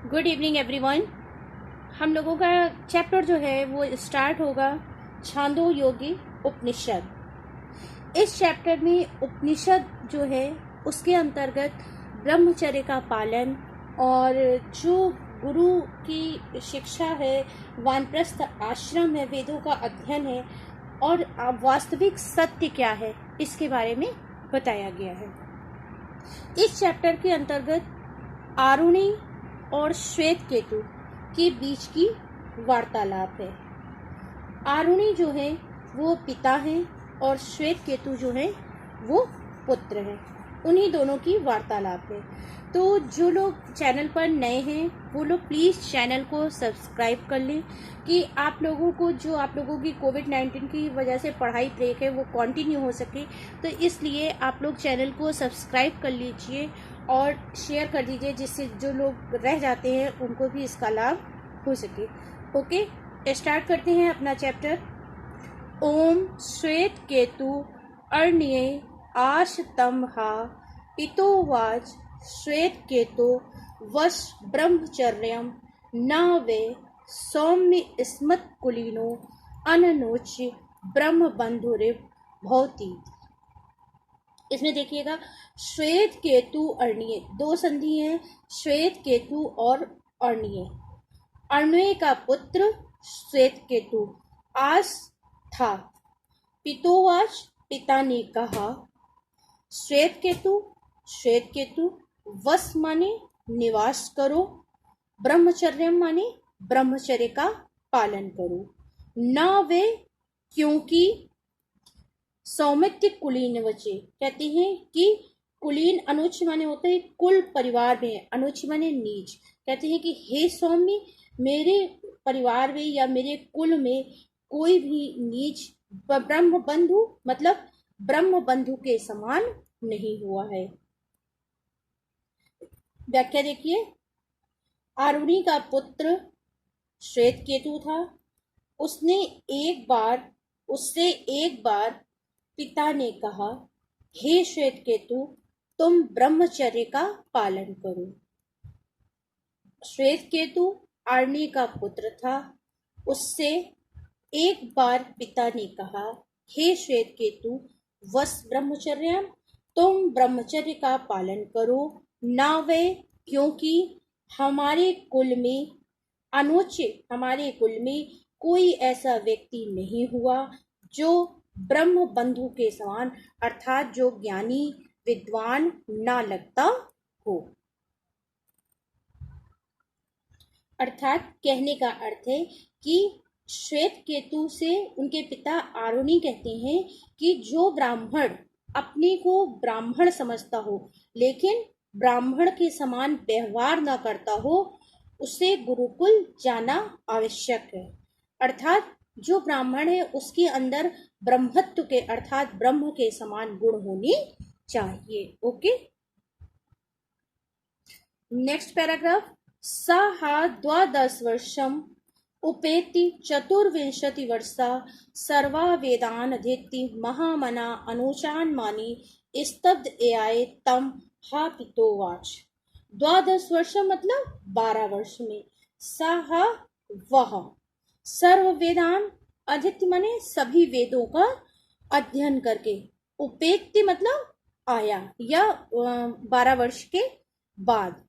Good evening everyone. हम लोगों का चैप्टर जो है वो स्टार्ट होगा छांदो योगी उपनिषद। इस चैप्टर में उपनिषद जो है उसके अंतर्गत ब्रह्मचर्य का पालन और जो गुरु की शिक्षा है, वानप्रस्थ आश्रम है, वेदों का अध्ययन है और वास्तविक सत्य क्या है इसके बारे में बताया गया है। इस चैप्टर के अंतर्गत आरुणी और श्वेत केतु के बीच की वार्तालाप है। आरुणी जो है वो पिता है और श्वेत केतु जो है वो पुत्र है। उन्हीं दोनों की वार्तालाप है। तो जो लोग चैनल पर नए हैं वो लोग प्लीज़ चैनल को सब्सक्राइब कर लें कि आप लोगों को जो आप लोगों की कोविड-19 की वजह से पढ़ाई ब्रेक है वो कंटिन्यू हो सके। तो इसलिए आप लोग चैनल को सब्सक्राइब कर लीजिए और शेयर कर दीजिए जिससे जो लोग रह जाते हैं उनको भी इसका लाभ हो सके। ओके, स्टार्ट करते हैं अपना चैप्टर। ओम श्वेत केतु अर्ण्ये आशतमहा पितोवाच श्वेत केतु वश ब्रह्मचर्यम न वे सौम्य स्मत् कुलीनो अननोच्य ब्रह्म बंधुरिव भवति। इसमें देखिएगा श्वेत केतु अर्ण्य, दो संधि हैं, श्वेत केतु और अर्ण्य। अर्ण्य का पुत्र श्वेत केतु आस था। पितोवाच, पिता ने कहा। श्वेत केतु वस माने निवास करो, ब्रह्मचर्य माने ब्रह्मचर्य का पालन करो। न वे क्योंकि सौमित्य कुलीन वचे, कहते हैं कि कुलीन अनुच्च माने होता है कुल परिवार में, अनुच्च माने नीच। कहते हैं कि हे सौम्य, मेरे परिवार में या मेरे कुल में कोई भी नीच ब्रह्म बंधु मतलब ब्रह्म बंधु के समान नहीं हुआ है। व्याख्या देखिए। आरुणी का पुत्र श्वेत केतु था। उससे एक बार पिता ने कहा, हे श्वेत केतु, तुम ब्रह्मचर्य का पालन करो। श्वेत केतु आरुणी का पुत्र था। उससे एक बार पिता ने कहा, हे श्वेत केतु, वस ब्रह्मचर्य, तुम ब्रह्मचर्य का पालन करो। ना वे क्योंकि हमारे कुल में कोई ऐसा व्यक्ति नहीं हुआ जो ब्रह्म बंधु के समान अर्थात जो ज्ञानी विद्वान ना लगता हो। अर्थात कहने का अर्थ है कि श्वेत केतु से उनके पिता आरुणी कहते हैं कि जो ब्राह्मण अपने को ब्राह्मण समझता हो लेकिन ब्राह्मण के समान व्यवहार न करता हो, उसे गुरुकुल जाना आवश्यक है। अर्थात जो ब्राह्मण है उसके अंदर ब्रह्मत्व के अर्थात ब्रह्म के समान गुण होने चाहिए। Okay, next paragraph. सहा 12 वर्षम उपेति 24 वर्षा सर्वा वेदान अधीति महामना अनुचान मानी स्तब्ध एआय तम हा पितोवाच। 12 वर्ष मतलब 12 वर्ष में। सह वह सर्व वेदान अधीत्य माने सभी वेदों का अध्ययन करके, उपेत्य मतलब आया या 12 वर्ष के बाद,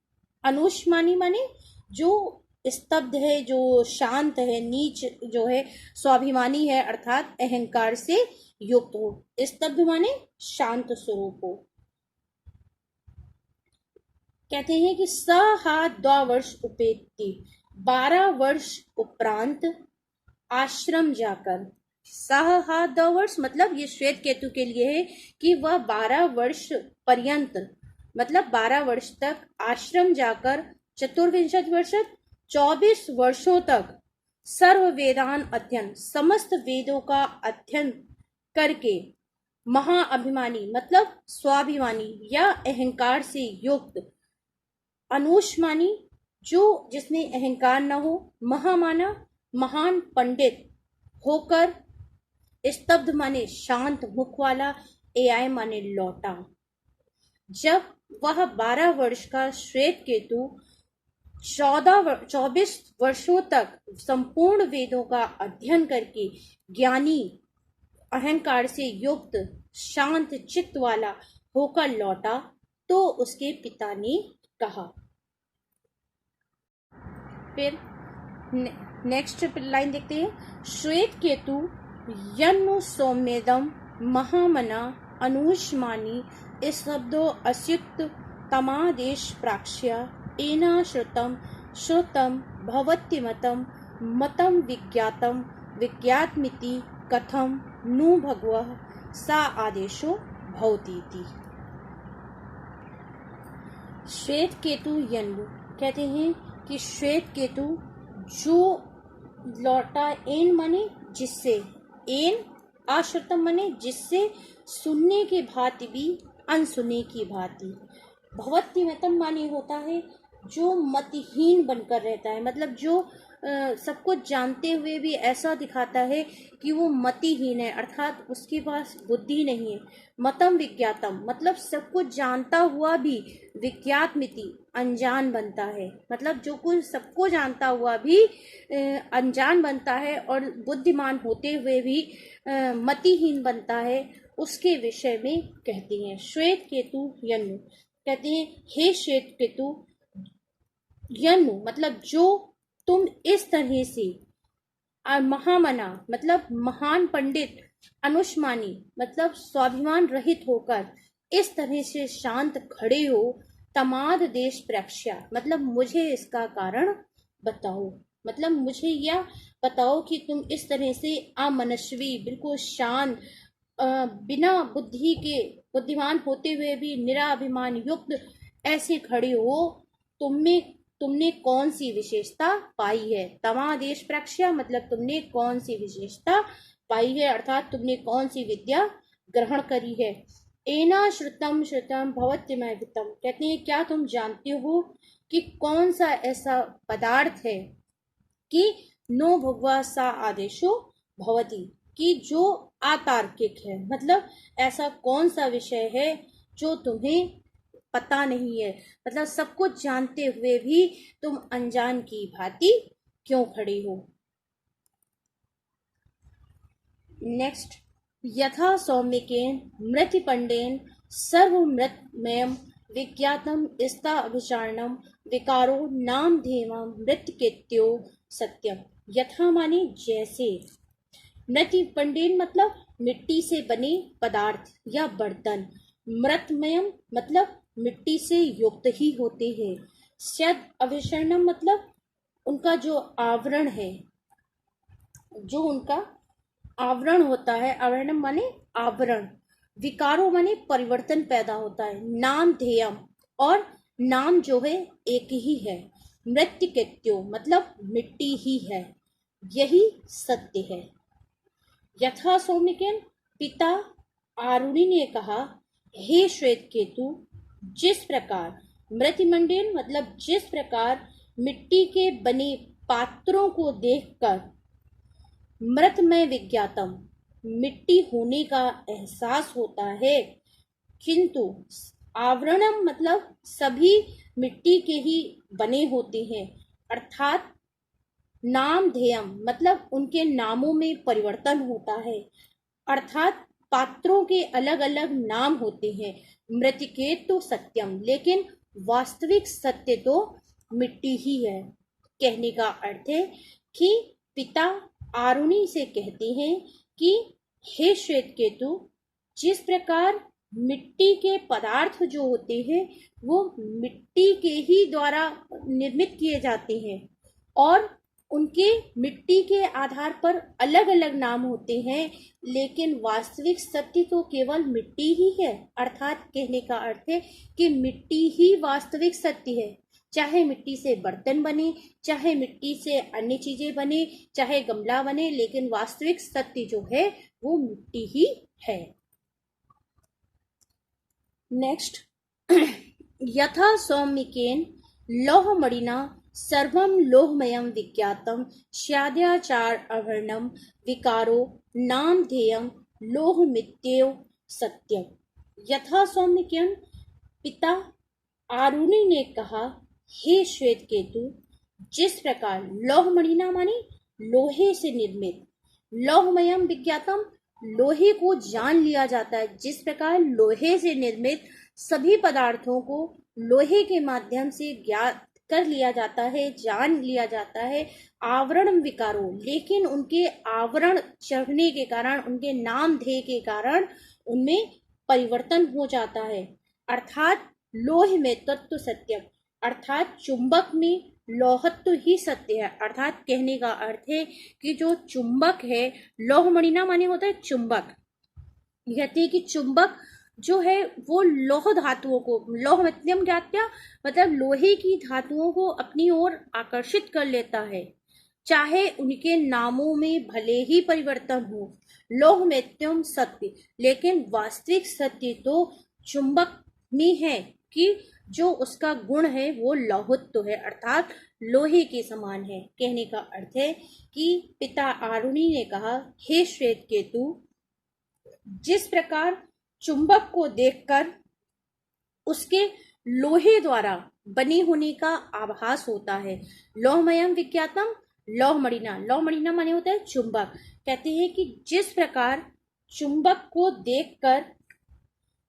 अनुष्मानी माने जो स्तब्ध है, जो शांत है, नीच जो है, स्वाभिमानी है अर्थात अहंकार से युक्त हो। स्तब्ध माने शांत स्वरूप हो। कहते हैं कि सहा 2 वर्ष उपेत्ति, 12 वर्ष उपरांत आश्रम जाकर। सहा 2 वर्ष मतलब ये श्वेत केतु के लिए है कि वह 12 वर्ष पर्यंत मतलब 12 वर्ष तक आश्रम जाकर 24 वर्ष 24 वर्षों तक सर्व वेदान अध्ययन समस्त वेदों का अध्ययन करके महाअभिमानी मतलब स्वाभिमानी या अहंकार से युक्त, अनुष्मानी जो जिसमें अहंकार न हो, महामाना महान पंडित होकर, स्तब्ध माने शांत मुख वाला, एआय माने लौटा। जब वह 12 वर्ष का श्वेत केतु 24 वर्षों तक संपूर्ण वेदों का अध्ययन करके ज्ञानी, अहंकार से युक्त, शांत चित्त वाला होकर लौटा तो उसके पिता ने कहा। फिर नेक्स्ट लाइन देखते हैं। श्वेत केतु यन्नु सौम्यदम महामना अनुष्मानी इस शब्दो अस्युत तमादेश प्राक्ष्या एना श्रुतम श्रुतम भवत्यमतम मतम विज्ञातम विज्ञातमिति कथम नु भगवः सा आदेशो भवतीति। श्वेत केतु यन्नु कहते हैं कि श्वेत केतु जो लौटा, एन माने जिससे, एन आश्रुतम माने जिससे, सुनने की भांति भी अनसुने की भांति, भवत्यमतम माने होता है जो मतहीन बनकर रहता है, मतलब जो सब कुछ जानते हुए भी ऐसा दिखाता है कि वो मतिहीन है, अर्थात उसके पास बुद्धि नहीं है। मतम विज्ञातम मतलब सब कुछ जानता हुआ भी विज्ञातमिति अनजान बनता है, मतलब जो कुछ सबको जानता हुआ भी अनजान बनता है और बुद्धिमान होते हुए भी मतिहीन बनता है, उसके विषय में कहते हैं। श्वेत केतु यन्नु कहते हैं, हे श्वेत केतु यन्नु मतलब जो तुम इस तरह से, महामना मतलब महान पंडित, अनुष्मानी मतलब स्वाभिमान रहित होकर इस तरह से शांत खड़े हो, तमाद देश प्रेक्ष्या मतलब मुझे इसका कारण बताओ, मतलब मुझे यह बताओ कि तुम इस तरह से अमनस्वी, बिल्कुल शांत, बिना बुद्धि के, बुद्धिमान होते हुए भी निराभिमान युक्त ऐसे खड़े हो, तुमने कौन सी विशेषता पाई है। तमादेश प्रक्ष्या मतलब तुमने कौन सी विशेषता पाई है, अर्थात तुमने कौन सी विद्या ग्रहण करी है। एना श्रुतम श्रुतम भवत्यमवितम कहते हैं, क्या तुम जानते हो कि कौन सा ऐसा पदार्थ है कि नो भगवा सा आदेशो भवती, कि जो अतार्किक है, मतलब ऐसा कौन सा विषय है जो तुम्हें पता नहीं है, मतलब सब कुछ जानते हुए भी तुम अनजान की भांति क्यों खड़े हो। नेक्स्ट, यथा सौम्यकेन मृतिपंडेन सर्वमृतमयम विज्ञातम स्ता अभिचारणम विकारो नाम धेमम मृत्यकेत्यो सत्यम। यथा माने जैसे, मृतिपंडेन मतलब मिट्टी से बने पदार्थ या बर्तन, मृतमयम मतलब मिट्टी से युक्त ही होते हैं, सद अभिशरणम मतलब उनका जो आवरण है, जो उनका आवरण होता है, आवरणम माने आवरण, विकारो माने परिवर्तन पैदा होता है, नाम ध्येयम और नाम जो है एक ही है, मृत्यकेत्यो मतलब मिट्टी ही है, यही सत्य है। यथा सौम्यकेन पिता आरुणि ने कहा, हे श्वेत केतु, जिस प्रकार मृतिमंडेन मतलब जिस प्रकार मिट्टी के बने पात्रों को देखकर मृतमय विज्ञातम मिट्टी होने का एहसास होता है, किंतु आवरणम मतलब सभी मिट्टी के ही बने होते हैं, अर्थात नाम ध्येयम मतलब उनके नामों में परिवर्तन होता है, अर्थात पात्रों के अलग अलग नाम होते हैं। मृतिकेत तो सत्यम लेकिन वास्तविक सत्य तो मिट्टी ही है। कहने का अर्थ है कि पिता आरुणि से कहते हैं कि हे श्वेत केतु, जिस प्रकार मिट्टी के पदार्थ जो होते हैं वो मिट्टी के ही द्वारा निर्मित किए जाते हैं और उनके मिट्टी के आधार पर अलग अलग नाम होते हैं, लेकिन वास्तविक सत्य तो केवल मिट्टी ही है। अर्थात कहने का अर्थ है कि मिट्टी ही वास्तविक सत्य है, चाहे मिट्टी से बर्तन बने, चाहे मिट्टी से अन्य चीजें बने, चाहे गमला बने, लेकिन वास्तविक सत्य जो है वो मिट्टी ही है। नेक्स्ट, यथा सौम्यकेन लौहमणिना सर्वं लोहमयं विज्ञातम स्याद्याचार अवर्णम विकारो नाम ध्येयम लोहमित्येव सत्यम। यथा सौम्यकेन पिता आरुणि ने कहा, हे श्वेत केतु, जिस प्रकार लौहमणिना माने लोहे से निर्मित, लौहमयम विज्ञातम लोहे को जान लिया जाता है, जिस प्रकार लोहे से निर्मित सभी पदार्थों को लोहे के माध्यम से ज्ञात कर लिया जाता है, जान लिया जाता है। आवरण विकारों, लेकिन उनके आवरण चढ़ने के कारण, उनके नाम धेय के कारण उनमें परिवर्तन हो जाता है। अर्थात लोह में तत्व सत्यम, अर्थात चुंबक में लौहत्व ही सत्य है। अर्थात कहने का अर्थ है कि जो चुंबक है, लौहमणिना माने होता है चुंबक, कहते हैं कि चुंबक जो है वो लौह धातुओं को, लौहमत्यम ज्ञात्या मतलब लोहे की धातुओं को अपनी ओर आकर्षित कर लेता है, चाहे उनके नामों में भले ही परिवर्तन हो। लौहमत्यम सत्य, लेकिन वास्तविक सत्य तो चुंबक में है कि जो उसका गुण है वो लौहत्व है, अर्थात लोहे के समान है। कहने का अर्थ है कि पिता आरुणि ने कहा, हे श्वेत केतु, जिस प्रकार चुंबक को देखकर उसके लोहे द्वारा बने होने का आभास होता है। लौहमयम विज्ञातम लौहमणिना, लौहमणिना माने होता है चुंबक। कहते हैं कि जिस प्रकार चुंबक को देखकर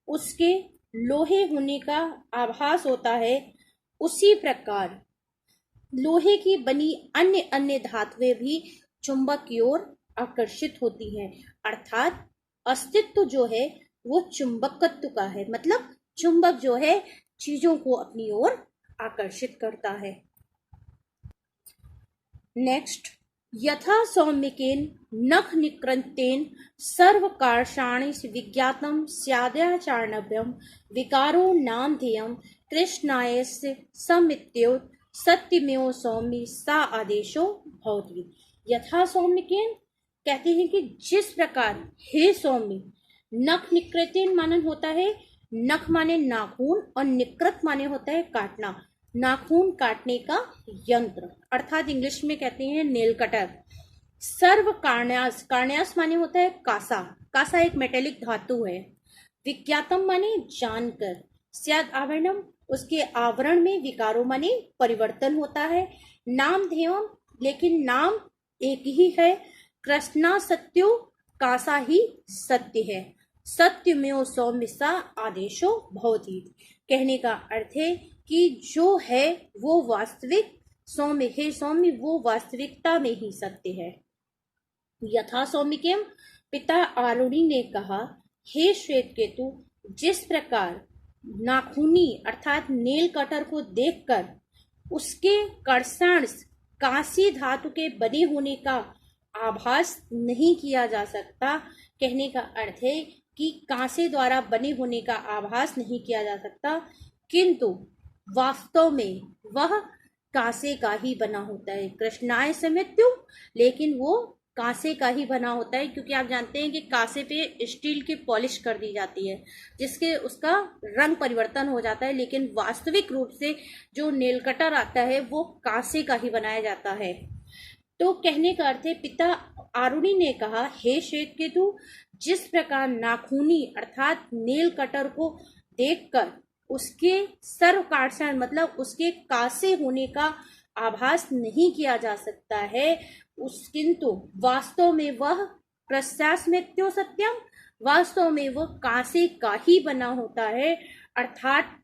उसके लोहे होने का आभास होता है, उसी प्रकार लोहे की बनी अन्य अन्य धातुएं भी चुंबक की ओर आकर्षित होती हैं। अर्थात अस्तित्व जो है वो चुंबकत्व का है, मतलब चुंबक जो है चीजों को अपनी ओर आकर्षित करता है। नेक्स्ट, यथा सौम्यकेन नख निकृंतेन सर्वकार्षाणि विज्ञातम स्यादाचारणव्यम विकारो नामधेयम कृष्णायस्य समित्योत सत्यमेव सौम्य सा आदेशो भवति। यथा सौम्यकेन कहते हैं कि जिस प्रकार, हे सौम्य, नख निकृतेन मानन होता है, नख माने नाखून और निकृत माने होता है काटना, नाखून काटने का यंत्र, अर्थात इंग्लिश में कहते हैं नेल कटर। सर्व कार्ण्यास, कार्ण्यास माने होता है कासा, कासा एक मेटेलिक धातु है। विज्ञातम माने जानकर, स्याद आवरणम उसके आवरण में, विकारो माने परिवर्तन होता है। नाम धेयम, लेकिन नाम एक ही है। कृष्णा सत्यो, कासा ही सत्य है। सत्यमेव सौम्य सा आदेशो भवति, कहने का अर्थ है कि जो है वो वास्तविक सौम्य है, सौम्य वो वास्तविकता में ही सत्य है। यथा सौम्यकेम, पिता आरुणि ने कहा, हे श्वेत केतु, जिस प्रकार नाखूनी अर्थात नेल कटर को देखकर उसके कर्षण कांसी धातु के बने होने का आभास नहीं किया जा सकता। कहने का अर्थ है कि कांसे द्वारा बने होने का आभास नहीं किया जा सकता, किंतु वास्तव में वह कांसे का ही बना होता है। कृष्णाय समित्यु, लेकिन वो कांसे का ही बना होता है, क्योंकि आप जानते हैं कि कांसे पे स्टील की पॉलिश कर दी जाती है, जिसके उसका रंग परिवर्तन हो जाता है, लेकिन वास्तविक रूप से जो नेल कटर आता है वो कांसे का ही बनाया जाता है। तो कहने का अर्थ है, पिता आरुणि ने कहा, हे श्वेत केतु, जिस प्रकार नाखूनी अर्थात नेल कटर को देखकर उसके सर्वकार्षण मतलब उसके कासे होने का आभास नहीं किया जा सकता है, किंतु वास्तव में वह प्रस्यास्मित्यो सत्यम, वास्तव में वह कांसे का ही बना होता है। अर्थात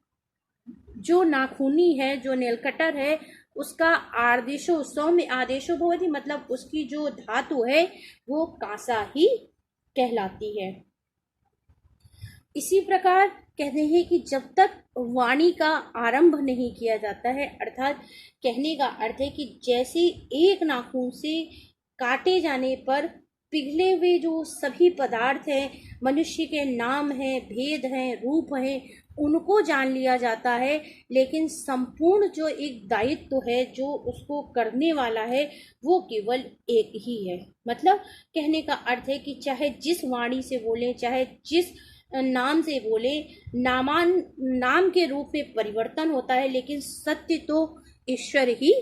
जो नाखूनी है, जो नेल कटर है, उसका आदेशो सौम्य आदेशो भवति, मतलब उसकी जो धातु है वो कांसा ही कहलाती है। इसी प्रकार कहते हैं कि जब तक वाणी का आरंभ नहीं किया जाता है, अर्थात कहने का अर्थ है कि जैसे एक नाखून से काटे जाने पर पिघले हुए जो सभी पदार्थ हैं, मनुष्य के नाम हैं, भेद हैं, रूप हैं, उनको जान लिया जाता है, लेकिन संपूर्ण जो एक दायित्व है, जो उसको करने वाला है, वो केवल एक ही है। मतलब कहने का अर्थ है कि चाहे जिस वाणी से बोले, चाहे जिस नाम से बोले, नाम के रूप में परिवर्तन होता है, लेकिन सत्य तो ईश्वर ही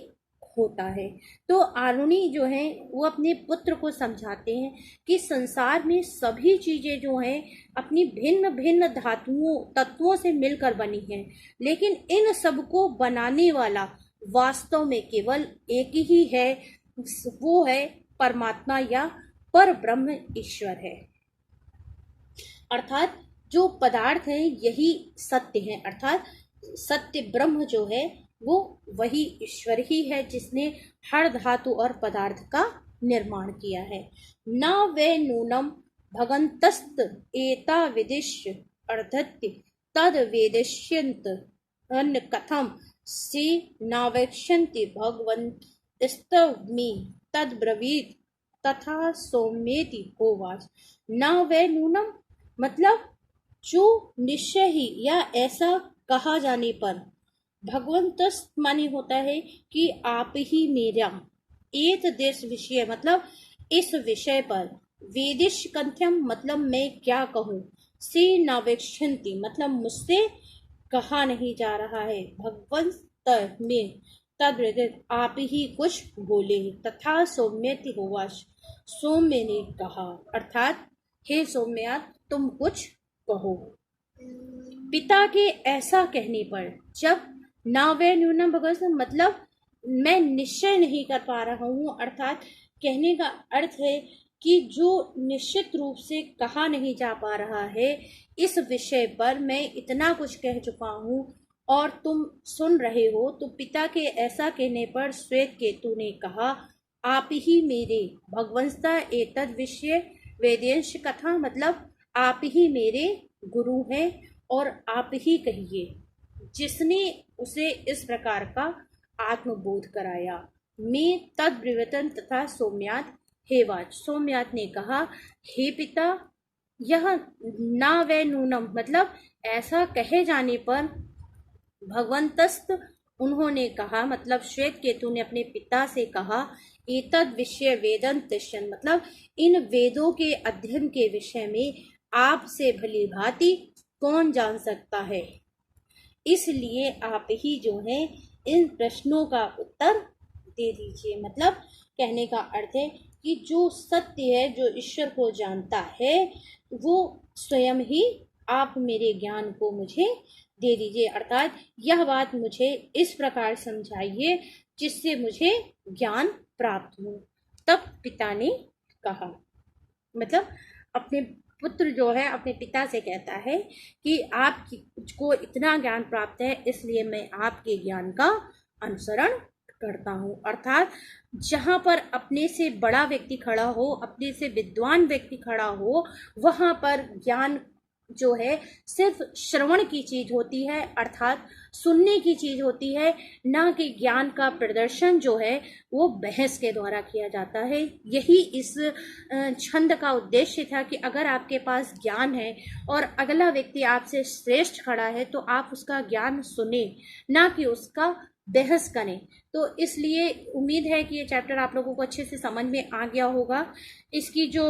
होता है। तो आरुणि जो है वो अपने पुत्र को समझाते हैं कि संसार में सभी चीजें जो हैं अपनी भिन्न भिन्न धातुओं तत्वों से मिलकर बनी हैं, लेकिन इन सब को बनाने वाला वास्तव में केवल एक ही है, वो है परमात्मा या पर ब्रह्म ईश्वर है। अर्थात जो पदार्थ है यही सत्य है, अर्थात सत्य ब्रह्म जो है वो वही ईश्वर ही है जिसने हर धातु और पदार्थ का निर्माण किया है। न वे नूनम भगंतस्त एता विदिश्य अर्धत्य तद वेदिष्यंत अन्न कथम से नावेक्षन्ति भगवन्तस्तमी तद ब्रवीत तथा सौम्येति होवाच। न वे नूनम मतलब जो निश्चय ही या ऐसा कहा जाने पर, भगवंतस माने होता है कि आप ही मेरा, एत देश विषय मतलब इस विषय पर, वेदिश कंथ्यम मतलब मैं क्या कहूँ, से नावेक्षन्ति मतलब मुझसे कहा नहीं जा रहा है, भगवंत में तद आप ही कुछ बोले, तथा सौम्यति होवाच सौम्य ने कहा, अर्थात हे सौम्या तुम कुछ कहो। पिता के ऐसा कहने पर, जब ना वे न्यूनम भगवत मतलब मैं निश्चय नहीं कर पा रहा हूँ, अर्थात कहने का अर्थ है कि जो निश्चित रूप से कहा नहीं जा पा रहा है इस विषय पर मैं इतना कुछ कह चुका हूँ और तुम सुन रहे हो। तो पिता के ऐसा कहने पर श्वेत केतु ने कहा, आप ही मेरे भगवंता एतद विषय वेदेंश कथा मतलब आप ही मेरे गुरु हैं और आप ही कहिए, जिसने उसे इस प्रकार का आत्मबोध कराया। मैं तद ब्रवीतन तथा सौम्यात हेवाच, सौम्यात ने कहा हे पिता, यह ना वे नूनम मतलब ऐसा कहे जाने पर, भगवंतस्त उन्होंने कहा मतलब श्वेत केतु ने अपने पिता से कहा, एतद विषय वेदंत मतलब इन वेदों के अध्ययन के विषय में आपसे भली भांति कौन जान सकता है, इसलिए आप ही जो है इन प्रश्नों का उत्तर दे दीजिए। मतलब कहने का अर्थ है कि जो सत्य है, जो ईश्वर को जानता है, वो स्वयं ही आप मेरे ज्ञान को मुझे दे दीजिए, अर्थात यह बात मुझे इस प्रकार समझाइए जिससे मुझे ज्ञान प्राप्त हो। तब पिता ने कहा, मतलब अपने पुत्र जो है अपने पिता से कहता है कि आपको इतना ज्ञान प्राप्त है इसलिए मैं आपके ज्ञान का अनुसरण करता हूँ। अर्थात जहाँ पर अपने से बड़ा व्यक्ति खड़ा हो, अपने से विद्वान व्यक्ति खड़ा हो, वहाँ पर ज्ञान जो है सिर्फ श्रवण की चीज होती है, अर्थात सुनने की चीज होती है, ना कि ज्ञान का प्रदर्शन जो है वो बहस के द्वारा किया जाता है। यही इस छंद का उद्देश्य था कि अगर आपके पास ज्ञान है और अगला व्यक्ति आपसे श्रेष्ठ खड़ा है तो आप उसका ज्ञान सुने, ना कि उसका बहस करें। तो इसलिए उम्मीद है कि ये चैप्टर आप लोगों को अच्छे से समझ में आ गया होगा। इसकी जो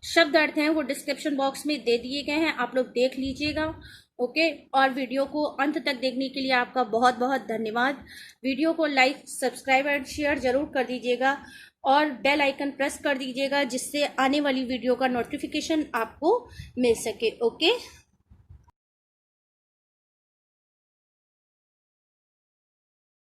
शब्द अर्थ हैं वो डिस्क्रिप्शन बॉक्स में दे दिए गए हैं, आप लोग देख लीजिएगा। ओके, और वीडियो को अंत तक देखने के लिए आपका बहुत बहुत धन्यवाद। वीडियो को लाइक, सब्सक्राइब एंड शेयर जरूर कर दीजिएगा और बेल आइकन प्रेस कर दीजिएगा जिससे आने वाली वीडियो का नोटिफिकेशन आपको मिल सके। ओके।